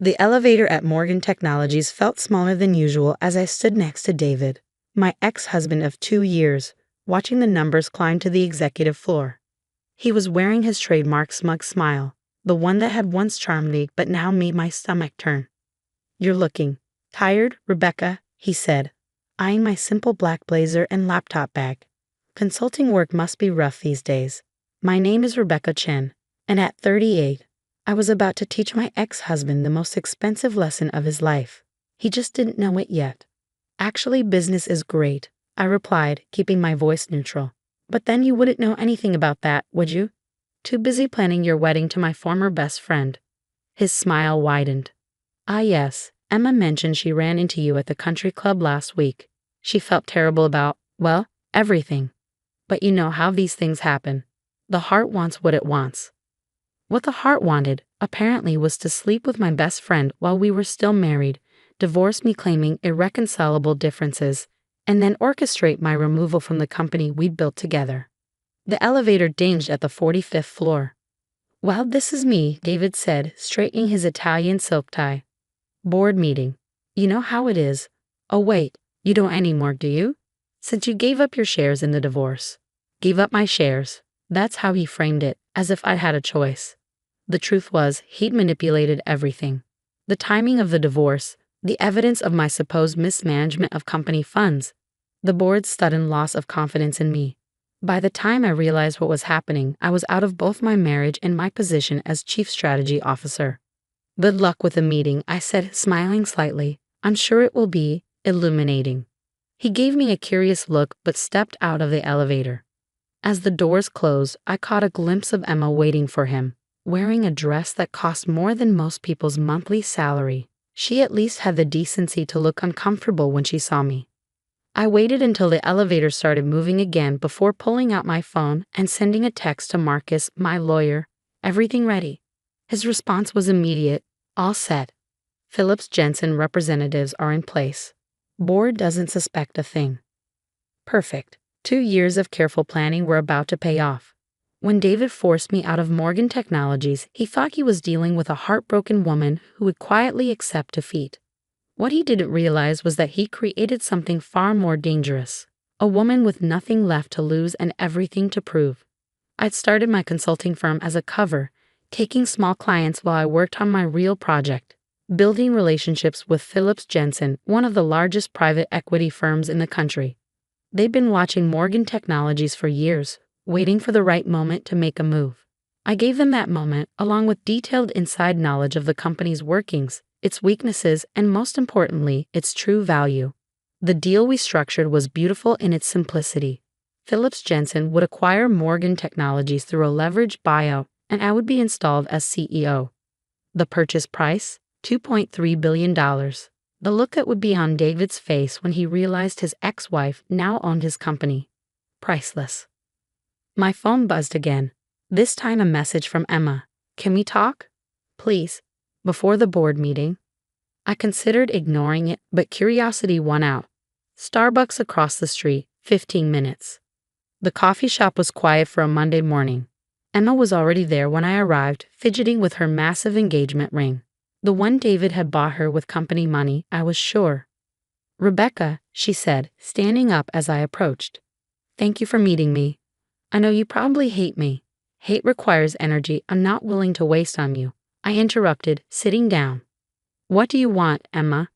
The elevator at Morgan Technologies felt smaller than usual as I stood next to David, my ex-husband of 2 years, watching the numbers climb to the executive floor. He was wearing his trademark smug smile, the one that had once charmed me but now made my stomach turn. "You're looking tired, Rebecca," he said, eyeing my simple black blazer and laptop bag. "Consulting work must be rough these days. My name is Emma Chen, and at 38, I was about to teach my ex-husband the most expensive lesson of his life. He just didn't know it yet. "Actually, business is great," I replied, keeping my voice neutral. "But then you wouldn't know anything about that, would you? Too busy planning your wedding to my former best friend." His smile widened. "Ah yes, Emma mentioned she ran into you at the country club last week. She felt terrible about, well, everything. But you know how these things happen. The heart wants what it wants." What the heart wanted, apparently, was to sleep with my best friend while we were still married, divorce me claiming irreconcilable differences, and then orchestrate my removal from the company we'd built together. The elevator dinged at the 45th floor. "Well, this is me," David said, straightening his Italian silk tie. "Board meeting. You know how it is. Oh wait, you don't anymore, do you? Since you gave up your shares in the divorce." "Gave up my shares." That's how he framed it, as if I had a choice. The truth was, he'd manipulated everything. The timing of the divorce, the evidence of my supposed mismanagement of company funds, the board's sudden loss of confidence in me. By the time I realized what was happening, I was out of both my marriage and my position as Chief Strategy Officer. "Good luck with the meeting," I said, smiling slightly. "I'm sure it will be illuminating." He gave me a curious look but stepped out of the elevator. As the doors closed, I caught a glimpse of Emma waiting for him, wearing a dress that cost more than most people's monthly salary. She at least had the decency to look uncomfortable when she saw me. I waited until the elevator started moving again before pulling out my phone and sending a text to Marcus, my lawyer. "Everything ready?" His response was immediate. "All set. Phillips Jensen representatives are in place. Board doesn't suspect a thing." Perfect. 2 years of careful planning were about to pay off. When David forced me out of Morgan Technologies, he thought he was dealing with a heartbroken woman who would quietly accept defeat. What he didn't realize was that he created something far more dangerous, a woman with nothing left to lose and everything to prove. I'd started my consulting firm as a cover, taking small clients while I worked on my real project, building relationships with Phillips Jensen, one of the largest private equity firms in the country. They'd been watching Morgan Technologies for years, waiting for the right moment to make a move. I gave them that moment, along with detailed inside knowledge of the company's workings, its weaknesses, and most importantly, its true value. The deal we structured was beautiful in its simplicity. Phillips Jensen would acquire Morgan Technologies through a leveraged buyout, and I would be installed as CEO. The purchase price? $2.3 billion. The look that would be on David's face when he realized his ex-wife now owned his company. Priceless. My phone buzzed again, this time a message from Emma. "Can we talk? Please, before the board meeting." I considered ignoring it, but curiosity won out. Starbucks across the street, 15 minutes. The coffee shop was quiet for a Monday morning. Emma was already there when I arrived, fidgeting with her massive engagement ring. The one David had bought her with company money, I was sure. "Rebecca," she said, standing up as I approached. "Thank you for meeting me. I know you probably hate me. Hate requires energy I'm not willing to waste on you," I interrupted, sitting down. "What do you want, Emma?"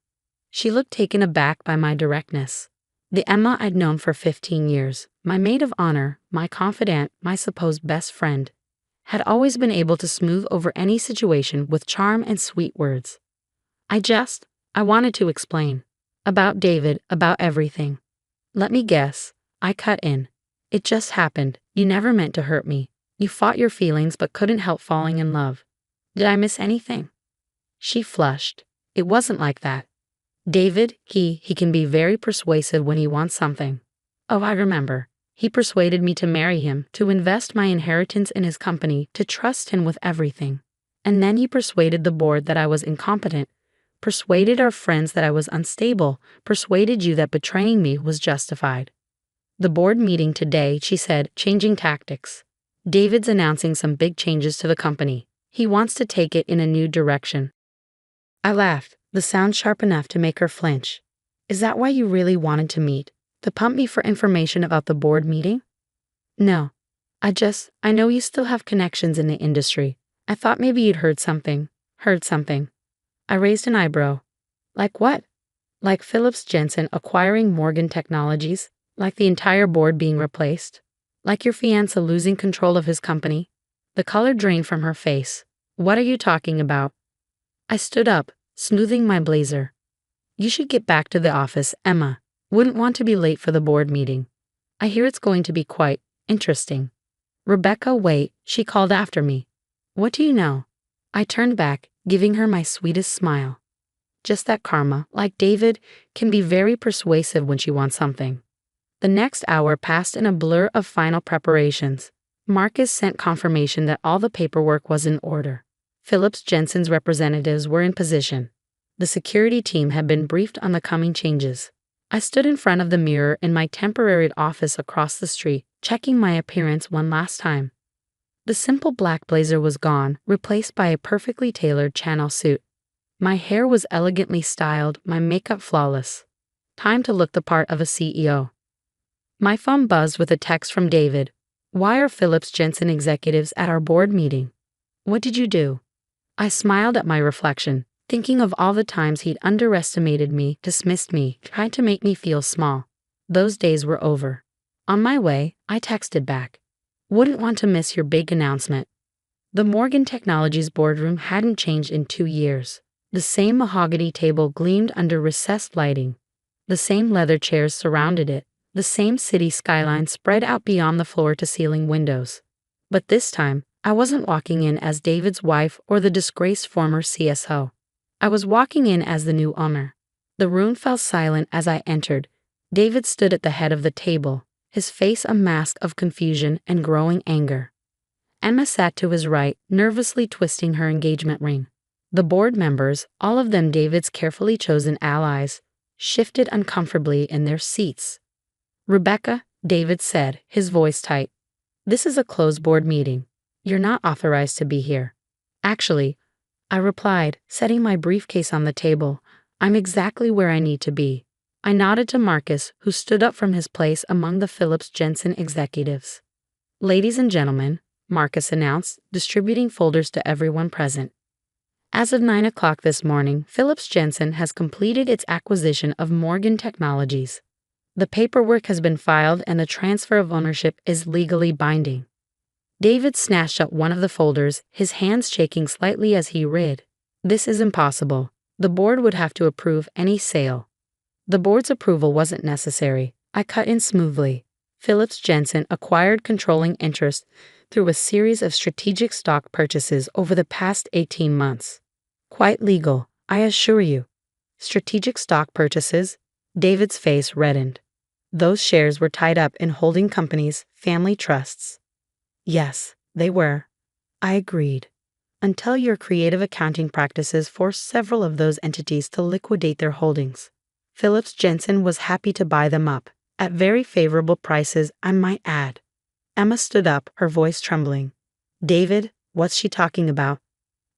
She looked taken aback by my directness. The Emma I'd known for 15 years, my maid of honor, my confidant, my supposed best friend, had always been able to smooth over any situation with charm and sweet words. I wanted to explain. About David, about everything. "Let me guess," I cut in. "It just happened. You never meant to hurt me. You fought your feelings but couldn't help falling in love. Did I miss anything?" She flushed. "It wasn't like that. David, he can be very persuasive when he wants something. Oh, I remember. He persuaded me to marry him, to invest my inheritance in his company, to trust him with everything. And then he persuaded the board that I was incompetent, persuaded our friends that I was unstable, persuaded you that betraying me was justified. The board meeting today," she said, changing tactics. "David's announcing some big changes to the company. He wants to take it in a new direction." I laughed, the sound sharp enough to make her flinch. Is that why you really wanted to meet? To pump me for information about the board meeting? No. I know you still have connections in the industry. I thought maybe you'd heard something. Heard something. I raised an eyebrow. Like what? Like Phillips Jensen acquiring Morgan Technologies? Like the entire board being replaced? Like your fiancé losing control of his company? The color drained from her face. What are you talking about? I stood up, smoothing my blazer. You should get back to the office, Emma. Wouldn't want to be late for the board meeting. I hear it's going to be quite interesting. Rebecca, wait, she called after me. What do you know? I turned back, giving her my sweetest smile. Just that Karma, like David, can be very persuasive when she wants something. The next hour passed in a blur of final preparations. Marcus sent confirmation that all the paperwork was in order. Phillips Jensen's representatives were in position. The security team had been briefed on the coming changes. I stood in front of the mirror in my temporary office across the street, checking my appearance one last time. The simple black blazer was gone, replaced by a perfectly tailored Chanel suit. My hair was elegantly styled, my makeup flawless. Time to look the part of a CEO. My phone buzzed with a text from David. Why are Phillips Jensen executives at our board meeting? What did you do? I smiled at my reflection, thinking of all the times he'd underestimated me, dismissed me, tried to make me feel small. Those days were over. On my way, I texted back. Wouldn't want to miss your big announcement. The Morgan Technologies boardroom hadn't changed in 2 years. The same mahogany table gleamed under recessed lighting. The same leather chairs surrounded it. The same city skyline spread out beyond the floor-to-ceiling windows. But this time, I wasn't walking in as David's wife or the disgraced former CSO. I was walking in as the new owner. The room fell silent as I entered. David stood at the head of the table, his face a mask of confusion and growing anger. Emma sat to his right, nervously twisting her engagement ring. The board members, all of them David's carefully chosen allies, shifted uncomfortably in their seats. Rebecca, David said, his voice tight. This is a closed board meeting. You're not authorized to be here. Actually, I replied, setting my briefcase on the table, I'm exactly where I need to be. I nodded to Marcus, who stood up from his place among the Phillips Jensen executives. Ladies and gentlemen, Marcus announced, distributing folders to everyone present. As of 9 o'clock this morning, Phillips Jensen has completed its acquisition of Morgan Technologies. The paperwork has been filed and the transfer of ownership is legally binding. David snatched up one of the folders, his hands shaking slightly as he read. This is impossible. The board would have to approve any sale. The board's approval wasn't necessary. I cut in smoothly. Phillips Jensen acquired controlling interest through a series of strategic stock purchases over the past 18 months. Quite legal, I assure you. Strategic stock purchases? David's face reddened. Those shares were tied up in holding companies, family trusts. Yes, they were. I agreed. Until your creative accounting practices forced several of those entities to liquidate their holdings. Phillips Jensen was happy to buy them up, at very favorable prices, I might add. Emma stood up, her voice trembling. David, what's she talking about?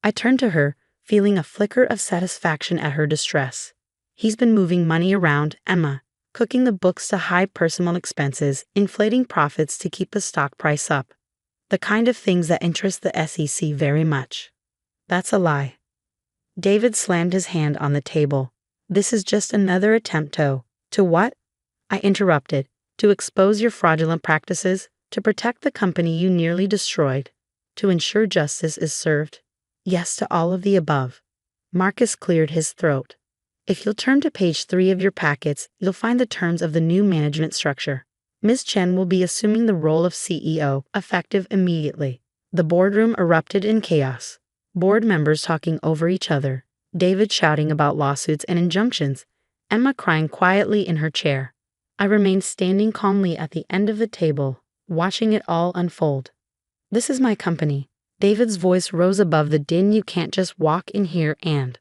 I turned to her, feeling a flicker of satisfaction at her distress. He's been moving money around, Emma, cooking the books to hide personal expenses, inflating profits to keep the stock price up. The kind of things that interest the SEC very much. That's a lie. David slammed his hand on the table. This is just another attempt to what? I interrupted. To expose your fraudulent practices, to protect the company you nearly destroyed, to ensure justice is served. Yes to all of the above. Marcus cleared his throat. If you'll turn to page 3 of your packets, you'll find the terms of the new management structure. Ms. Chen will be assuming the role of CEO, effective immediately. The boardroom erupted in chaos. Board members talking over each other. David shouting about lawsuits and injunctions. Emma crying quietly in her chair. I remained standing calmly at the end of the table, watching it all unfold. This is my company. David's voice rose above the din. You can't just walk in here and...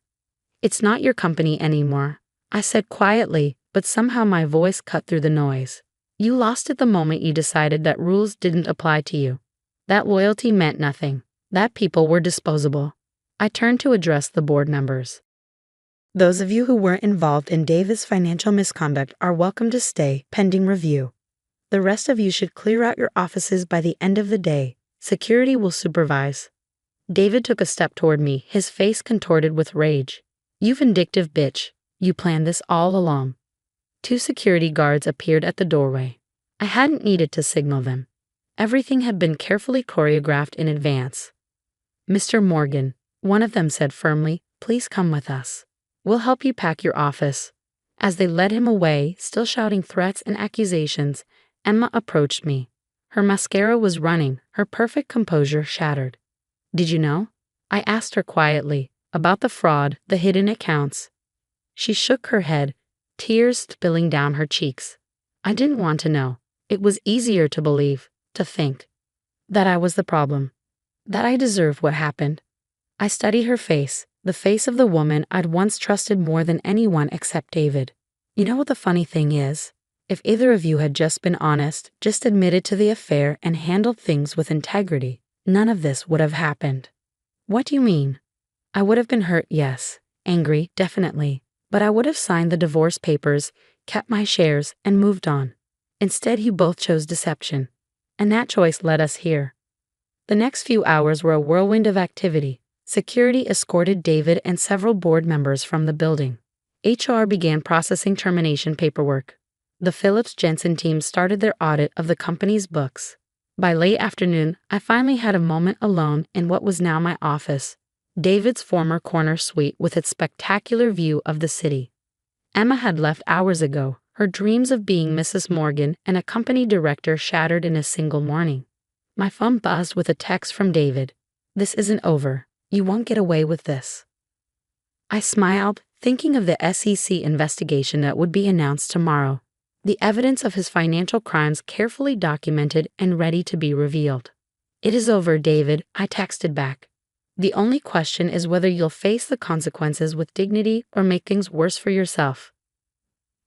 It's not your company anymore, I said quietly, but somehow my voice cut through the noise. You lost it the moment you decided that rules didn't apply to you. That loyalty meant nothing. That people were disposable. I turned to address the board members. Those of you who weren't involved in David's financial misconduct are welcome to stay, pending review. The rest of you should clear out your offices by the end of the day. Security will supervise." David took a step toward me, his face contorted with rage. "You vindictive bitch. You planned this all along." 2 security guards appeared at the doorway. I hadn't needed to signal them. Everything had been carefully choreographed in advance. "Mr. Morgan," one of them said firmly, "please come with us. We'll help you pack your office." As they led him away, still shouting threats and accusations, Emma approached me. Her mascara was running, her perfect composure shattered. "Did you know?" I asked her quietly, "about the fraud, the hidden accounts?" She shook her head, tears spilling down her cheeks. I didn't want to know. It was easier to believe, to think, that I was the problem, that I deserved what happened. I studied her face, the face of the woman I'd once trusted more than anyone except David. You know what the funny thing is? If either of you had just been honest, just admitted to the affair and handled things with integrity, none of this would have happened. What do you mean? I would have been hurt, yes. Angry, definitely. But I would have signed the divorce papers, kept my shares, and moved on. Instead, you both chose deception. And that choice led us here. The next few hours were a whirlwind of activity. Security escorted David and several board members from the building. HR began processing termination paperwork. The Phillips Jensen team started their audit of the company's books. By late afternoon, I finally had a moment alone in what was now my office, David's former corner suite with its spectacular view of the city. Emma had left hours ago, her dreams of being Mrs. Morgan and a company director shattered in a single morning. My phone buzzed with a text from David. "This isn't over. You won't get away with this." I smiled, thinking of the SEC investigation that would be announced tomorrow. The evidence of his financial crimes carefully documented and ready to be revealed. "It is over, David," I texted back. "The only question is whether you'll face the consequences with dignity or make things worse for yourself."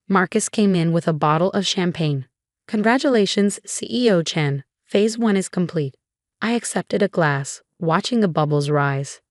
Marcus came in with a bottle of champagne. "Congratulations, CEO Chen. Phase 1 is complete." I accepted a glass, watching the bubbles rise.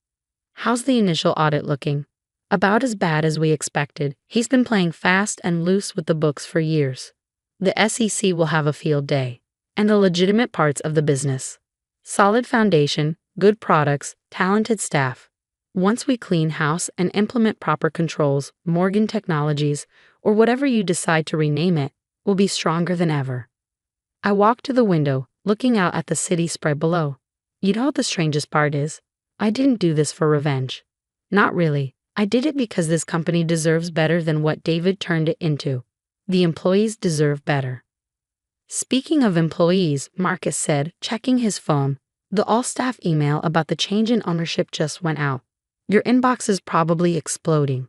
"How's the initial audit looking?" "About as bad as we expected. He's been playing fast and loose with the books for years. The SEC will have a field day. And the legitimate parts of the business. Solid foundation, good products, talented staff. Once we clean house and implement proper controls, Morgan Technologies, or whatever you decide to rename it, will be stronger than ever." I walked to the window, looking out at the city spread below. You know what the strangest part is? I didn't do this for revenge. Not really. I did it because this company deserves better than what David turned it into. The employees deserve better. Speaking of employees, Marcus said, checking his phone, the all-staff email about the change in ownership just went out. Your inbox is probably exploding.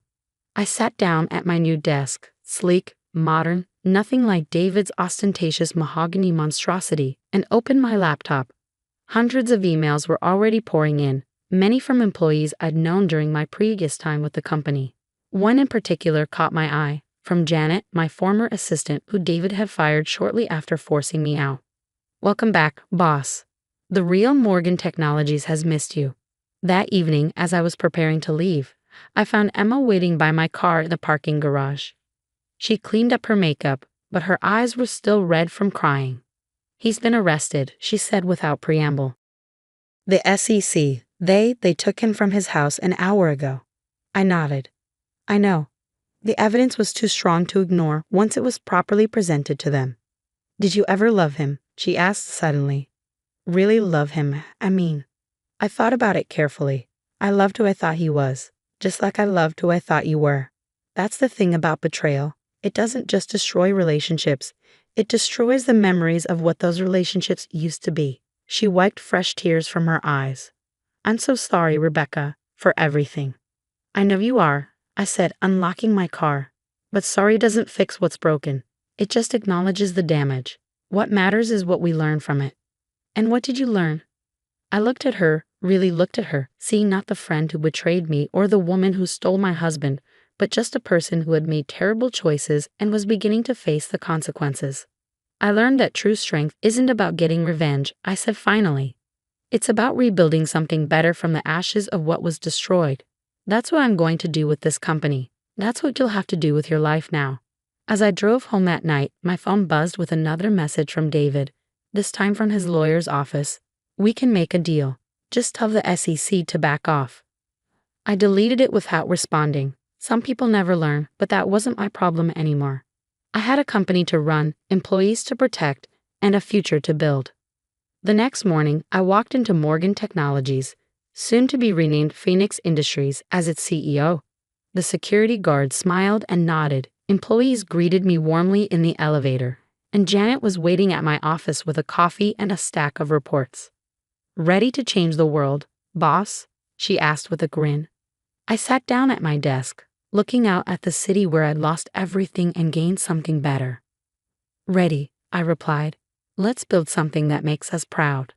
I sat down at my new desk, sleek, modern, nothing like David's ostentatious mahogany monstrosity, and opened my laptop. Hundreds of emails were already pouring in, many from employees I'd known during my previous time with the company. One in particular caught my eye, from Janet, my former assistant who David had fired shortly after forcing me out. "Welcome back, boss. The real Morgan Technologies has missed you." That evening, as I was preparing to leave, I found Emma waiting by my car in the parking garage. She cleaned up her makeup, but her eyes were still red from crying. "He's been arrested," she said without preamble. "The SEC, they took him from his house an hour ago." I nodded. "I know. The evidence was too strong to ignore once it was properly presented to them." "Did you ever love him?" she asked suddenly. "Really love him, I mean." I thought about it carefully. I loved who I thought he was, just like I loved who I thought you were. That's the thing about betrayal. It doesn't just destroy relationships. It destroys the memories of what those relationships used to be. She wiped fresh tears from her eyes. "I'm so sorry, Rebecca, for everything." "I know you are," I said, unlocking my car. "But sorry doesn't fix what's broken. It just acknowledges the damage. What matters is what we learn from it." "And what did you learn?" I looked at her, really looked at her, seeing not the friend who betrayed me or the woman who stole my husband, but just a person who had made terrible choices and was beginning to face the consequences. "I learned that true strength isn't about getting revenge," I said finally. "It's about rebuilding something better from the ashes of what was destroyed. That's what I'm going to do with this company. That's what you'll have to do with your life now. As I drove home that night, my phone buzzed with another message from David, this time from his lawyer's office. We can make a deal. Just tell the SEC to back off. I deleted it without responding. Some people never learn, but that wasn't my problem anymore. I had a company to run, employees to protect, and a future to build. The next morning, I walked into Morgan Technologies, soon to be renamed Phoenix Industries, as its CEO. The security guard smiled and nodded, employees greeted me warmly in the elevator, and Janet was waiting at my office with a coffee and a stack of reports. "Ready to change the world, boss?" she asked with a grin. I sat down at my desk, looking out at the city where I'd lost everything and gained something better. "Ready," I replied. "Let's build something that makes us proud."